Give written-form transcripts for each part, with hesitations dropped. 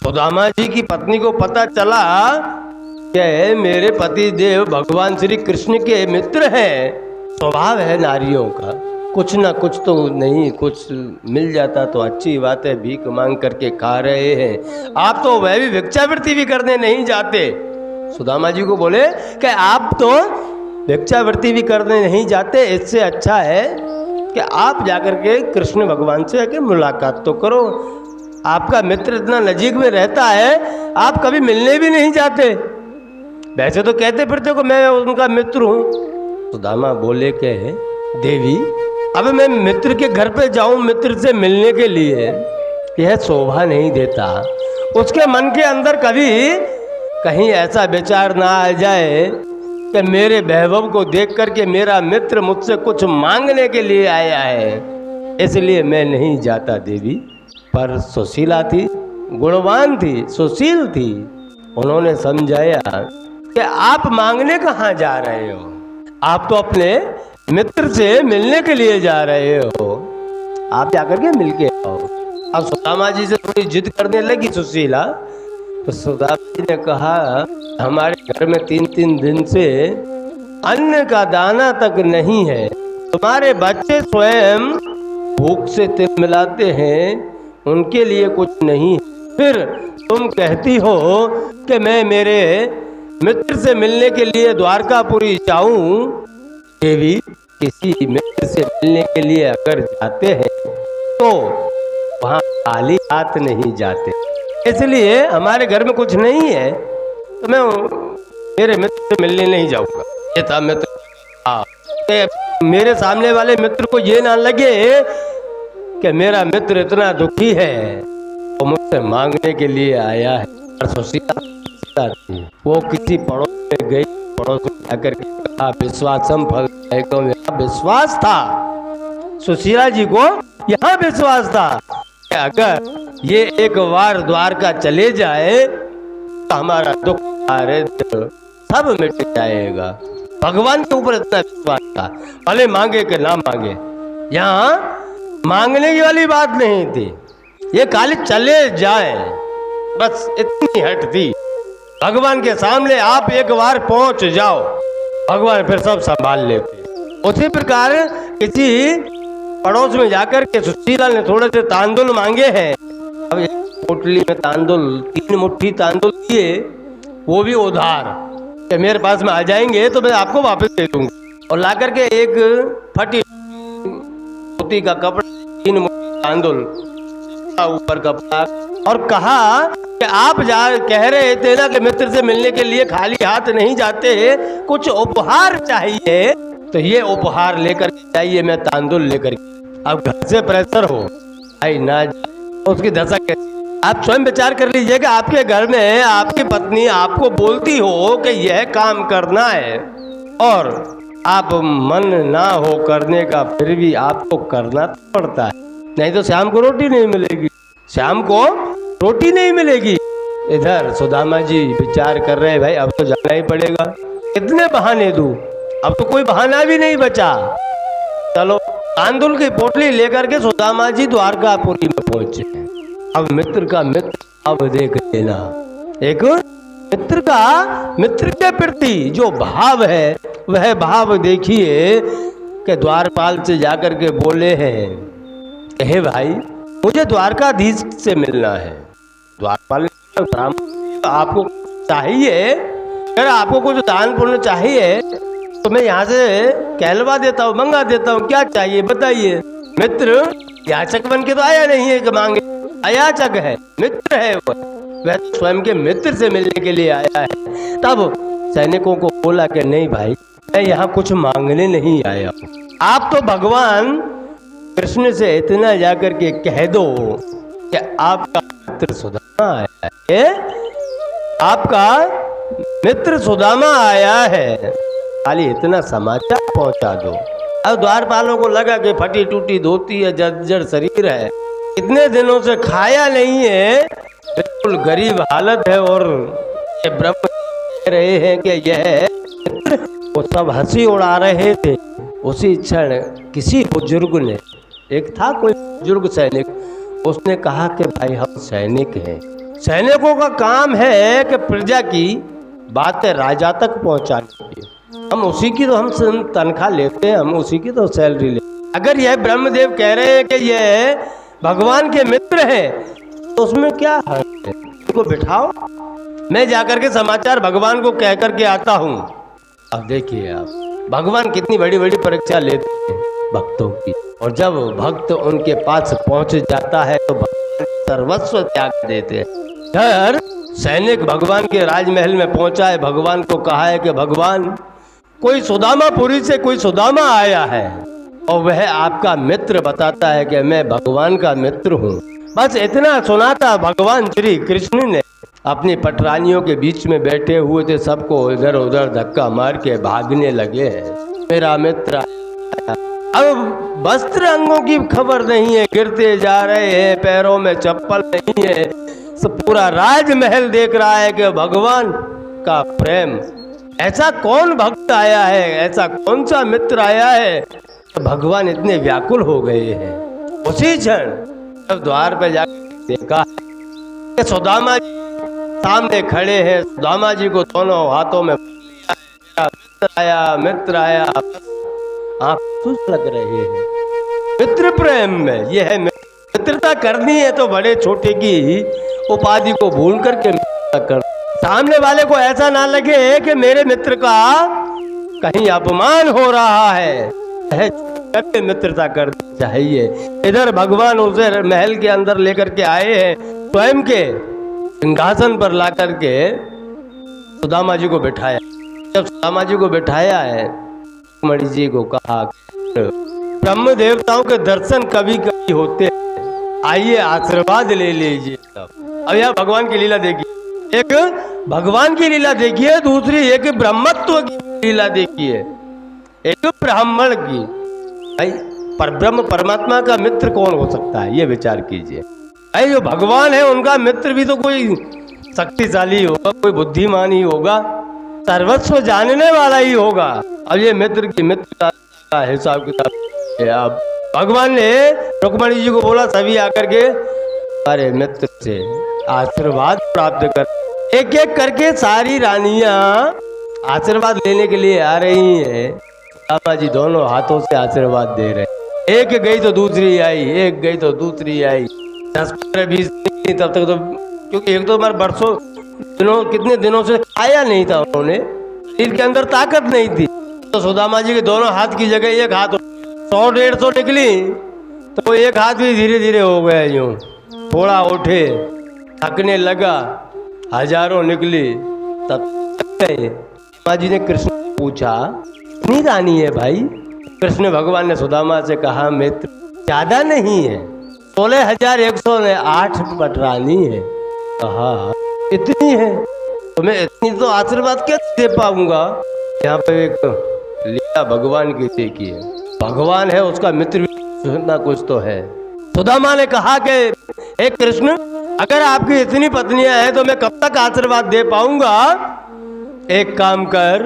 सुदामा जी की पत्नी को पता चला कि मेरे पति देव भगवान श्री कृष्ण के मित्र हैं। स्वभाव है नारियों का, कुछ ना कुछ तो नहीं, कुछ मिल जाता तो अच्छी बात है, भीख मांग करके खा रहे हैं आप, तो वह भी भिक्षावृत्ति भी करने नहीं जाते। सुदामा जी को बोले कि आप तो भिक्षावृत्ति भी करने नहीं जाते, इससे अच्छा है कि आप जाकर के कृष्ण भगवान से आके मुलाकात तो करो। आपका मित्र इतना नजीक में रहता है, आप कभी मिलने भी नहीं जाते, वैसे तो कहते फिरते को मैं उनका मित्र हूँ। सुदामा बोले कि देवी, अब मैं मित्र के घर पे जाऊं मित्र से मिलने के लिए, यह शोभा नहीं देता। उसके मन के अंदर कभी कहीं ऐसा विचार ना आ जाए कि मेरे वैभव को देख करके मेरा मित्र मुझसे कुछ मांगने के लिए आया है, इसलिए मैं नहीं जाता देवी। पर सुशीला थी, गुणवान थी, सुशील थी, उन्होंने समझाया कि आप मांगने कहाँ जा रहे हो, आप तो अपने मित्र से मिलने के लिए जा रहे हो, आप जाकर के मिल के आओ। अब सुदामा जी से थोड़ी जिद करने लगी सुशीला, तो सुदामा जी ने कहा हमारे घर में 3-3 दिन से अन्न का दाना तक नहीं है, तुम्हारे बच्चे स्वयं भूख से तिलमिलाते हैं, उनके लिए कुछ नहीं, फिर तुम कहती हो कि मैं मेरे मित्र से मिलने के लिए द्वारकापुरी जाऊं। देवी, किसी मित्र से मिलने के लिए अगर जाते हैं तो वहाँ खाली हाथ नहीं जाते, इसलिए हमारे घर में कुछ नहीं है तो मैं मेरे मित्र से मिलने नहीं जाऊंगा। ये था मित्र। मेरे सामने वाले मित्र को ये ना लगे कि मेरा मित्र इतना दुखी है, वो मुझसे मांगने के लिए आया है। वो किसी पड़ोस में गई, पड़ोस में जाकर कहा विश्वासम फल, विश्वास था सुशीला जी को, यहाँ विश्वास था कि अगर ये एक बार द्वारका चले जाए तो हमारा दुख दारिद्र सब मिट जाएगा। भगवान के ऊपर इतना विश्वास था, भले मांगे कि ना मांगे, यहाँ मांगने की वाली बात नहीं थी, ये खाली चले जाए बस इतनी हट थी। भगवान के सामने आप एक बार पहुंच जाओ, भगवान फिर सब संभाल लेते। उसी प्रकार किसी पड़ोस में जाकर के सुशीला ने थोड़े से तांदुल मांगे हैं, अब एक पोटली में तांदुल, 3 मुट्ठी तांदुल दिए, वो भी उधार, कि मेरे पास में आ जाएंगे तो मैं आपको वापस दे दूंगा। और ला करके एक फटी धोती का कपड़ा, 3 मुट्ठी तांदुल, ऊपर कपड़ा, और कहा कि आप कह रहे थे ना कि मित्र से मिलने के लिए खाली हाथ नहीं जाते, कुछ उपहार चाहिए तो ये उपहार लेकर जाइए, मैं तांदुल लेकर। अब घर से प्रेशर हो आई ना, उसकी दशा कैसी, आप स्वयं विचार कर लीजिएगा। आपके घर में आपकी पत्नी आपको बोलती हो कि यह काम करना है और आप मन ना हो करने का, फिर भी आपको करना पड़ता है, नहीं तो शाम को रोटी नहीं मिलेगी, शाम को रोटी नहीं मिलेगी। इधर सुदामा जी विचार कर रहे भाई अब तो जाना ही पड़ेगा, कितने बहाने दूं, अब तो कोई बहाना भी नहीं बचा। चलो तांदुल की पोटली लेकर के सुदामा जी द्वारकापुरी में पहुंचे। अब मित्र का मित्र अब देख लेना, एक मित्र का मित्र के प्रति जो भाव है वह भाव देखिए कि द्वारपाल से जाकर के बोले हैं, हे भाई मुझे द्वारकाधीश से मिलना है। द्वारपाल आपको चाहिए, अगर आपको कुछ दान पुण्य चाहिए तो मैं यहाँ से कहलवा देता हूँ, मंगा देता हूँ, क्या चाहिए बताइए। मित्र याचक बन के तो आया नहीं है कि मांगे, अयाचक है, मित्र है, वह स्वयं के मित्र से मिलने के लिए आया है। तब सैनिकों को बोला कि नहीं भाई, मैं यहाँ कुछ मांगने नहीं आया हूँ, आप तो भगवान कृष्ण से इतना जाकर के कह दो कि आपका मित्र सुदामा आया है, आपका मित्र सुदामा आया है, खाली इतना समाचार पहुंचा दो। अब द्वारपालों को लगा कि फटी टूटी धोती है, जर्जर शरीर है, इतने दिनों से खाया नहीं है, बिल्कुल गरीब हालत है, और ये ब्रह्म कह रहे हैं कि यह मित्र, वो सब हंसी उड़ा रहे थे। उसी क्षण किसी बुजुर्ग ने, एक था कोई बुजुर्ग सैनिक, उसने कहा कि भाई हम सैनिक हैं, सैनिकों का काम है कि प्रजा की बातें राजा तक पहुंचानी है। हम उसी की तो हम तनख्वाह लेते हैं, हम उसी की तो सैलरी लेते हैं। अगर यह ब्रह्मदेव कह रहे हैं कि यह भगवान के मित्र हैं तो उसमें क्या है? इनको बिठाओ, मैं जाकर के समाचार भगवान को कह करके आता हूँ। अब देखिए आप, भगवान कितनी बड़ी बड़ी परीक्षा लेते हैं भक्तों की, और जब भक्त उनके पास पहुंच जाता है तो भगवान सर्वस्व त्याग देते हैं। इधर सैनिक भगवान के राजमहल में पहुंचा है, भगवान को कहा है कि भगवान कोई सुदामापुरी से कोई सुदामा आया है और वह आपका मित्र बताता है कि मैं भगवान का मित्र हूँ। बस इतना सुना था, भगवान श्री कृष्ण ने अपनी पटरानियों के बीच में बैठे हुए थे, सबको इधर उधर धक्का मार के भागने लगे हैं। मेरा मित्र अब वस्त्र अंगों की खबर नहीं है, गिरते जा रहे हैं, पैरों में चप्पल नहीं है। पूरा राजमहल देख रहा है कि भगवान का प्रेम, ऐसा कौन भक्त आया है, ऐसा कौन सा मित्र आया है। तो भगवान इतने व्याकुल हो गए हैं। उसी क्षण जब द्वार पर जाकर देखा कि सुदामा जी सामने खड़े हैं, सुदामा जी को दोनों हाथों में मित्र आया, मित्र आया, आप खुश लग रहे हैं मित्र प्रेम में। यह है मित्रता करनी है तो बड़े छोटे की उपाधि को भूल करके मित्रता कर। सामने वाले को ऐसा ना लगे कि मेरे मित्र का कहीं अपमान हो रहा है, करके मित्रता करनी चाहिए। इधर भगवान उसे महल के अंदर लेकर के आए हैं, स्वयं के सिंहासन पर ला करके सुदामा जी को बिठाया। जब सुदामा जी को बिठाया है, रुक्मणी जी को कहा ब्रह्म देवताओं के दर्शन कभी कभी होते हैं, आइए आशीर्वाद ले लीजिए। अब यह भगवान की लीला देखिए, एक भगवान की लीला देखिए, दूसरी एक ब्रह्मत्व की लीला देखिए, एक ब्राह्मण की। भाई पर ब्रह्म परमात्मा का मित्र कौन हो सकता है, ये विचार कीजिए। भाई जो भगवान है उनका मित्र भी तो कोई शक्तिशाली होगा, कोई बुद्धिमान ही होगा, सर्वस्व जानने वाला ही होगा। अब ये मित्र की मित्र का हिसाब किताब है। अब भगवान ने रुक्मणी जी को बोला, सभी आकर के अरे मित्र से आशीर्वाद प्राप्त कर। एक एक करके सारी रानियां आशीर्वाद लेने के लिए आ रही हैं। रामा जी दोनों हाथों से आशीर्वाद दे रहे, एक गई तो दूसरी आई, एक गई तो दूसरी आई। 10-15-20 दिन तब तक तो, क्योंकि एक तो हमारे बरसों दिनों कितने दिनों से आया नहीं था, उन्होंने शरीर के अंदर ताकत नहीं थी। तो सुदामा जी के दोनों हाथ की जगह एक हाथ 100-150 निकली, तो एक हाथ भी धीरे धीरे हो गया, यूं थोड़ा उठे, थकने लगा, हजारों निकली, तब गए। माँ जी ने कृष्ण को पूछा, कितनी रानी है भाई? कृष्ण भगवान ने सुदामा से कहा, मित्र ज्यादा नहीं है, 16,108 पटरानी है। कहा इतनी है तो मैं इतनी तो आशीर्वाद कैसे दे पाऊंगा। यहाँ पे एक लीला भगवान की देखी है, भगवान है उसका मित्र भी ना कुछ तो है। सुदामा ने कहा कि हे कृष्ण, अगर आपकी इतनी पत्नियां हैं तो मैं कब तक आशीर्वाद दे पाऊंगा। एक काम कर,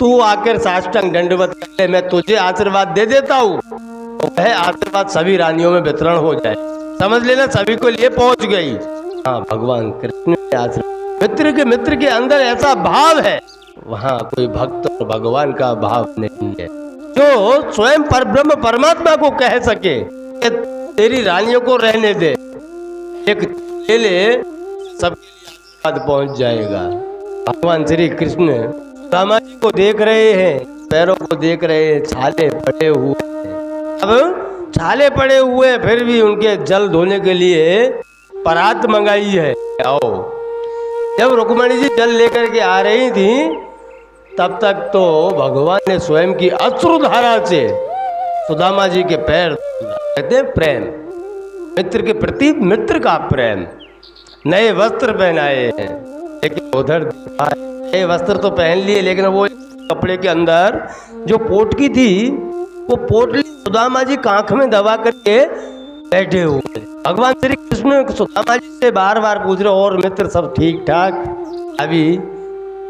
तू आकर साष्टांग दंडवत कर ले, मैं तुझे आशीर्वाद दे देता हूँ, वह आशीर्वाद सभी रानियों में वितरण हो जाए। समझ लेना सभी को लिए पहुंच गई। हाँ, भगवान कृष्ण के आशीर्वाद, मित्र के अंदर ऐसा भाव है, वहाँ कोई भक्त और भगवान का भाव नहीं है, जो स्वयं परब्रह्म परमात्मा को कह सके कि तेरी रानियों को रहने दे, एक ले ले, सबके आशीर्वाद पहुंच जाएगा। भगवान श्री कृष्ण रामा जी को देख रहे हैं, पैरों को देख रहे हैं, छाले पड़े हुए हैं। अब छाले पड़े हुए फिर भी उनके जल धोने के लिए परात मंगाई है। आओ, जब रुक्मणी जी जल लेकर के आ रही थी, तब तक तो भगवान ने स्वयं की अश्रुधारा से सुदामा जी के पैर, कहते हैं प्रेम, मित्र के प्रति मित्र का प्रेम। नए वस्त्र पहनाए हैं, लेकिन उधर नए वस्त्र तो पहन लिए, लेकिन वो कपड़े के अंदर जो पोटकी थी, वो पोटली सुदामा जी कांख में दबा करके बैठे हुए। भगवान श्री कृष्ण सुदामा जी से बार बार पूछ रहे, और मित्र सब ठीक ठाक अभी,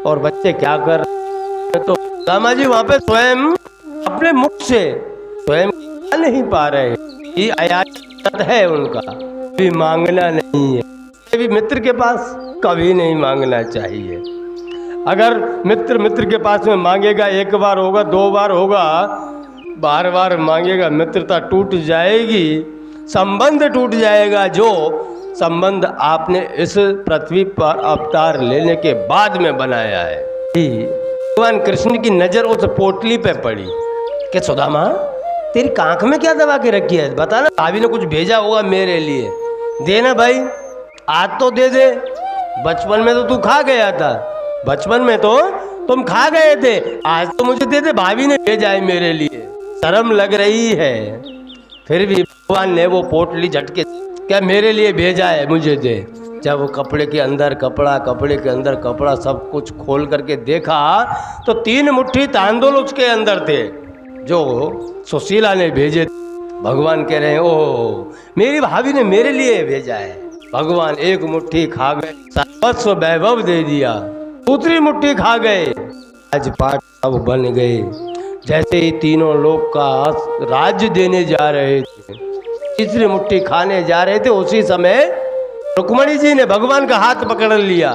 और बच्चे क्या कर। तो सुदामा जी वहां पे स्वयं अपने मुख से स्वयं नहीं पा रहे, ये आयात है उनका, भी मांगना नहीं है, भी मित्र के पास कभी नहीं मांगना चाहिए। अगर मित्र मित्र के पास में मांगेगा, एक बार होगा, दो बार होगा, बार बार मांगेगा, मित्रता टूट जाएगी, संबंध टूट जाएगा। जो संबंध आपने इस पृथ्वी पर अवतार लेने के बाद में बनाया है। भगवान कृष्ण की नजर उस पोटली पे पड़ी कि सुदामा तेरी कांख में क्या दबा के रखी है, बता ना, भाभी ने कुछ भेजा होगा मेरे लिए, देना भाई, आज तो दे दे। बचपन में तो तू खा गया था, बचपन में तो तुम खा गए थे, आज तो मुझे दे दे, भाभी ने भेजा है मेरे लिए, शर्म लग रही है। फिर भी भगवान ने वो पोटली झटके, क्या मेरे लिए भेजा है, मुझे दे। जब वो कपड़े के अंदर कपड़ा, कपड़े के अंदर कपड़ा, सब कुछ खोल करके देखा तो 3 मुट्ठी तांदुल उसके अंदर थे जो सुशीला ने भेजे। भगवान कह रहे हैं ओह मेरी भाभी ने मेरे लिए भेजा है। भगवान एक मुट्ठी खा गए, सर्वस्व वैभव दे दिया, दूसरी मुट्ठी खा गए, आज पाठ सब बन गए। जैसे ही तीनों लोग का राज्य देने जा रहे थे, तीसरी मुट्ठी खाने जा रहे थे, उसी समय रुक्मणी जी ने भगवान का हाथ पकड़ लिया,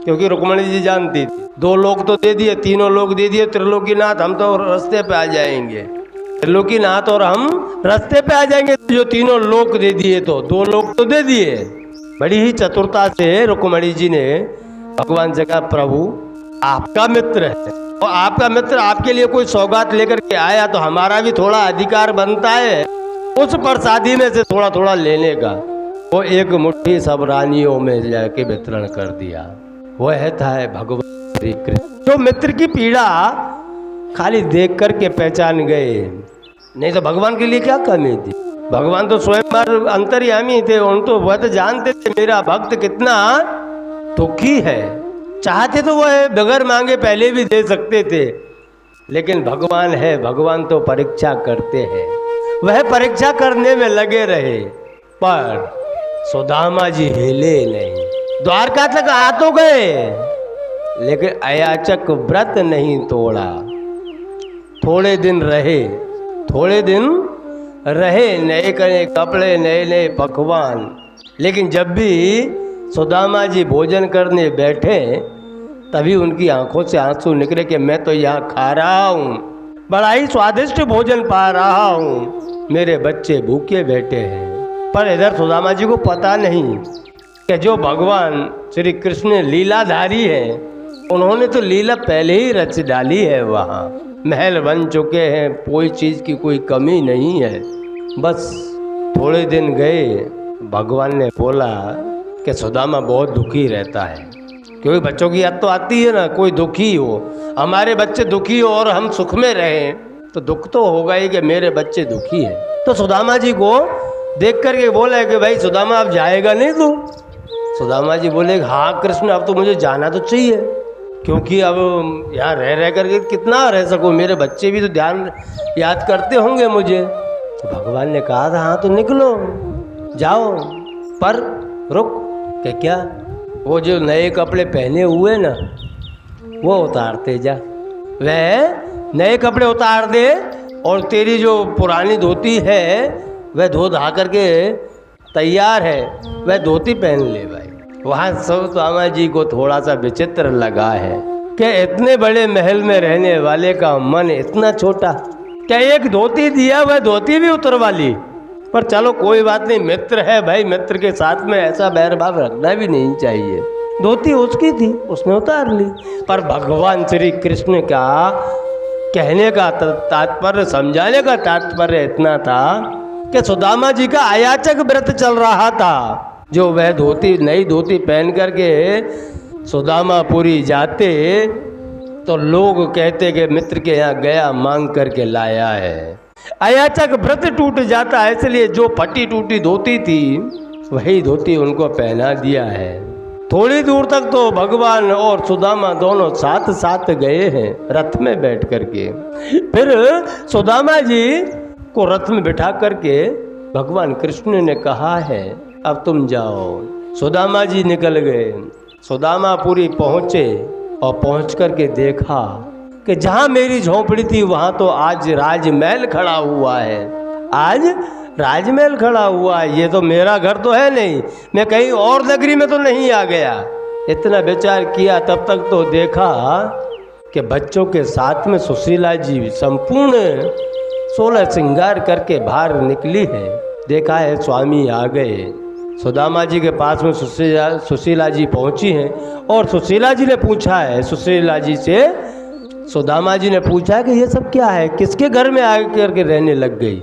क्योंकि रुक्मणी जी जानती थी 2 लोग तो दे दिए, 3 लोग दे दिए, त्रिलोकीनाथ हम तो रास्ते पे आ जाएंगे, त्रिलोकीनाथ और हम रास्ते पे आ जाएंगे, जो 3 लोग दे दिए तो 2 लोग तो दे दिए। बड़ी ही चतुरता से रुक्मणी जी ने भगवान से कहा प्रभु आपका मित्र है और आपका मित्र आपके लिए कोई सौगात लेकर के आया तो हमारा भी थोड़ा अधिकार बनता है उस प्रसादी में से थोड़ा थोड़ा लेने का। वो एक मुट्ठी सब रानियों में जाके वितरण कर दिया। वह था भगवान श्री कृष्ण, जो मित्र की पीड़ा खाली देख करके पहचान गए, नहीं तो भगवान के लिए क्या कमी थी। भगवान तो स्वयं अंतर्यामी थे, उन तो वह तो जानते थे मेरा भक्त कितना दुखी है, चाहते तो वह बगैर मांगे पहले भी दे सकते थे, लेकिन भगवान है, भगवान तो परीक्षा करते हैं, वह परीक्षा करने में लगे रहे। पर सुदामा जी हिले नहीं, द्वारका तक आ तो गए लेकिन अयाचक व्रत नहीं तोड़ा। थोड़े दिन रहे, थोड़े दिन रहे, नए नए कपड़े, नए नए पकवान, लेकिन जब भी सुदामा जी भोजन करने बैठे तभी उनकी आंखों से आंसू निकले कि मैं तो यहाँ खा रहा हूँ, बड़ा ही स्वादिष्ट भोजन पा रहा हूँ, मेरे बच्चे भूखे बैठे हैं। पर इधर सुदामा जी को पता नहीं कि जो भगवान श्री कृष्ण लीलाधारी है, उन्होंने तो लीला पहले ही रच डाली है, वहाँ महल बन चुके हैं, कोई चीज़ की कोई कमी नहीं है। बस थोड़े दिन गए, भगवान ने बोला कि सुदामा बहुत दुखी रहता है, क्योंकि बच्चों की याद तो आती है ना, कोई दुखी हो, हमारे बच्चे दुखी हो और हम सुख में रहें तो दुख तो होगा ही कि मेरे बच्चे दुखी हैं। तो सुदामा जी को देख करके बोला कि भाई सुदामा अब जाएगा नहीं तू। सुदामा जी बोले हाँ कृष्ण अब तो मुझे जाना तो चाहिए, क्योंकि अब यहाँ रह करके कितना रह सकूँ, मेरे बच्चे भी तो ध्यान याद करते होंगे मुझे। तो भगवान ने कहा था हाँ तो निकलो जाओ, पर रुक के क्या, वो जो नए कपड़े पहने हुए ना वो उतारते जा, वह नए कपड़े उतार दे और तेरी जो पुरानी धोती है वह धो धा करके तैयार है, वह धोती पहन ले भाई। वहाँ सुदामा जी को थोड़ा सा विचित्र लगा है कि इतने बड़े महल में रहने वाले का मन इतना छोटा, क्या एक धोती दिया वह धोती भी उतरवा ली। पर चलो कोई बात नहीं, मित्र है भाई, मित्र के साथ में ऐसा बैरभाव रखना भी नहीं चाहिए। धोती उसकी थी, उसने उतार ली। पर भगवान श्री कृष्ण का कहने का तात्पर्य, समझाने का तात्पर्य इतना था कि सुदामा जी का अयाचक व्रत चल रहा था, जो वह धोती नई धोती पहन करके सुदामापुरी जाते तो लोग कहते कि मित्र के यहाँ गया मांग करके लाया है। अयाचक व्रत टूट जाता है, इसलिए जो फटी टूटी धोती थी वही धोती उनको पहना दिया है। थोड़ी दूर तक तो भगवान और सुदामा दोनों साथ साथ गए हैं रथ में बैठ करके। फिर सुदामा जी को रथ में बिठा करके भगवान कृष्ण ने कहा है अब तुम जाओ। सुदामा जी निकल गए, सुदामापुरी पहुँचे और पहुँच करके देखा कि जहाँ मेरी झोंपड़ी थी वहाँ तो आज राजमहल खड़ा हुआ है। आज राजमहल खड़ा हुआ है, ये तो मेरा घर तो है नहीं, मैं कहीं और नगरी में तो नहीं आ गया। इतना विचार किया, तब तक तो देखा कि बच्चों के साथ में सुशीला जी संपूर्ण 16 श्रृंगार करके बाहर निकली है। देखा है स्वामी आ गए, सुदामा जी के पास में सुशीला जी पहुंची हैं और सुशीला जी ने पूछा है, सुशीला जी से सुदामा जी ने पूछा कि ये सब क्या है, किसके घर में आकर के रहने लग गई।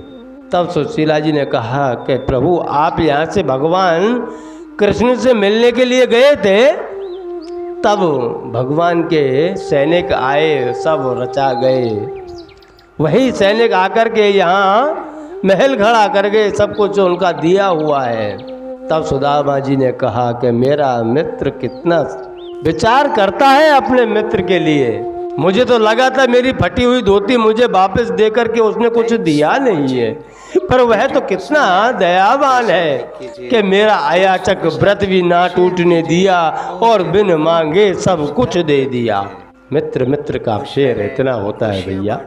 तब सुशीला जी ने कहा कि प्रभु आप यहाँ से भगवान कृष्ण से मिलने के लिए गए थे, तब भगवान के सैनिक आए, सब रचा गए। वही सैनिक आकर के यहाँ महल खड़ा कर गए, सब कुछ उनका दिया हुआ है। तब सुदामा जी ने कहा कि मेरा मित्र कितना विचार करता है अपने मित्र के लिए। मुझे तो लगा था मेरी फटी हुई धोती मुझे वापस दे करके उसने कुछ दिया नहीं है, पर वह तो कितना दयावान है कि मेरा अयाचक व्रत भी ना टूटने दिया और बिन मांगे सब कुछ दे दिया। मित्र मित्र का शेर इतना होता है भैया।